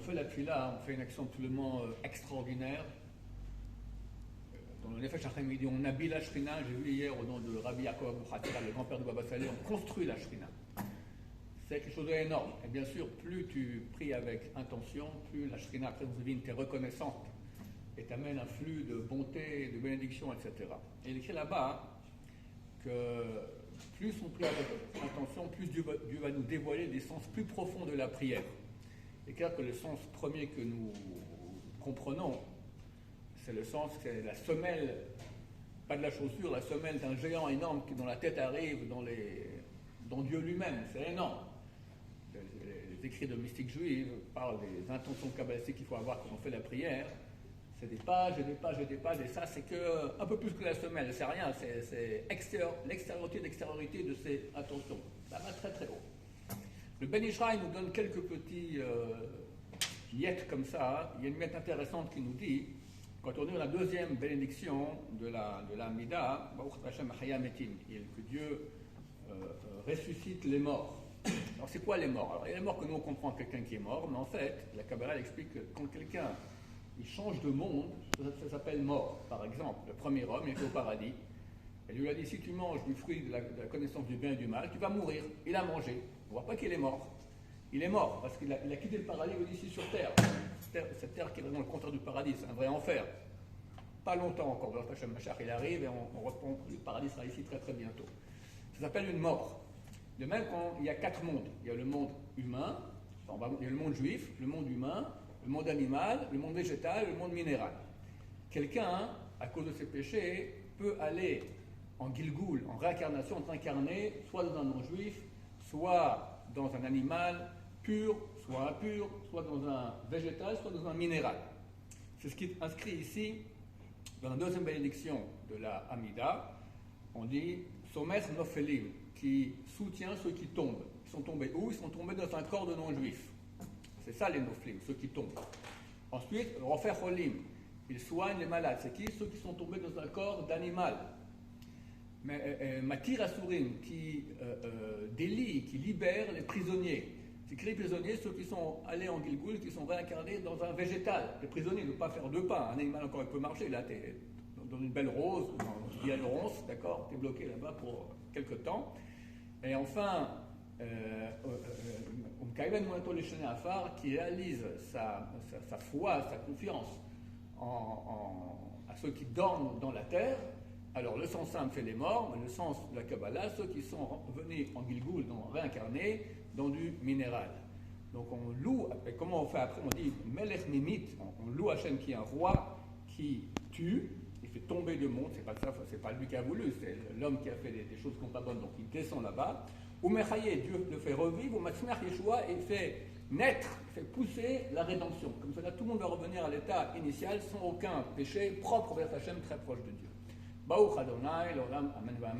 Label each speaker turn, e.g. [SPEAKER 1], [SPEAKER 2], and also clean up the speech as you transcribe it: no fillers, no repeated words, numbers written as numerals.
[SPEAKER 1] fait la tefila, on fait une action absolument extraordinaire. Dans le Nefesh HaChaim, on habille la Shrina. J'ai vu hier au nom de Rabbi Yaakov Abu Khatira, le grand-père de Baba Saleh, on construit la Shrina. C'est quelque chose d'énorme. Et bien sûr, plus tu pries avec intention, plus la Shrina, après vous divine, t'es reconnaissante et t'amène un flux de bonté, de bénédiction, etc. Et il écrit là-bas que plus on prie avec intention, plus Dieu va nous dévoiler des sens plus profonds de la prière. Et clair que le sens premier que nous comprenons, c'est le sens, c'est la semelle, pas de la chaussure, la semelle d'un géant énorme qui, dont la tête arrive dans Dieu lui-même. C'est énorme. Les écrits de mystiques juifs parlent des intentions kabbalistiques qu'il faut avoir quand on fait la prière. C'est des pages et des pages et des pages, et ça, c'est que un peu plus que la semelle. C'est rien, c'est l'extériorité de ces intentions. Ça va très très haut. Le Ben Ishraï nous donne quelques petits miettes comme ça. Il y a une miette intéressante qui nous dit, quand on est dans la deuxième bénédiction de la Mida, que Dieu ressuscite les morts. Alors c'est quoi les morts? Alors il y a les morts que nous on comprend, quelqu'un qui est mort, mais en fait, la Kabbalah explique que quand quelqu'un il change de monde, ça s'appelle mort. Par exemple, le premier homme, il était au paradis, et lui a dit, si tu manges du fruit de la connaissance du bien et du mal, tu vas mourir. Il a mangé. On ne voit pas qu'il est mort. Il est mort, parce qu'il a quitté le paradis, il est ici sur terre. Cette terre qui est vraiment le contraire du paradis, c'est un vrai enfer. Pas longtemps encore, dans Hashem Machar, il arrive, et on reprend, le paradis sera ici très très bientôt. Ça s'appelle une mort. De même, quand il y a 4 mondes, il y a le monde humain, il y a le monde juif, le monde humain, le monde animal, le monde végétal, le monde minéral. Quelqu'un, à cause de ses péchés, peut aller en Gilgoul, en réincarnation, être incarné, soit dans un non-juif, soit dans un animal pur, soit impur, soit dans un végétal, soit dans un minéral. C'est ce qui est inscrit ici, dans la deuxième bénédiction de la Hamida. On dit « Somer Nofelim », qui soutient ceux qui tombent. Ils sont tombés où? Ils sont tombés dans un corps de non-juifs. C'est ça les noflim, ceux qui tombent. Ensuite, Rofer Holim, ils soignent les malades. C'est qui? Ceux qui sont tombés dans un corps d'animal. Matir Asurim, qui délie, qui libère les prisonniers. C'est qui les prisonniers? Ceux qui sont allés en Gilgoul, qui sont réincarnés dans un végétal. Les prisonniers ne peuvent pas faire 2 pas. Un animal encore il peut marcher. Là, tu es dans une belle rose, dans une ronce, d'accord? Tu es bloqué là-bas pour quelque temps. Et enfin, qui réalise sa foi, sa confiance à ceux qui dorment dans la terre. Alors le sens simple fait les morts, mais le sens de la Kabbalah, ceux qui sont venus en Gilgoul, réincarnés dans du minéral. Donc on loue, et comment on fait après? On dit Melech Nimit, on loue Hachem qui est un roi qui tue, il fait tomber du monde, c'est pas ça, c'est pas lui qui a voulu, c'est l'homme qui a fait des choses qui ne sont pas bonnes, donc il descend là-bas. Ou Mechaye, Dieu le fait revivre, ou Matzmach Yeshua, et fait naître, fait pousser la rédemption. Comme cela, tout le monde va revenir à l'état initial sans aucun péché, propre vers Hachem, très proche de Dieu. Baruch Adonai, l'olam, amen, amen.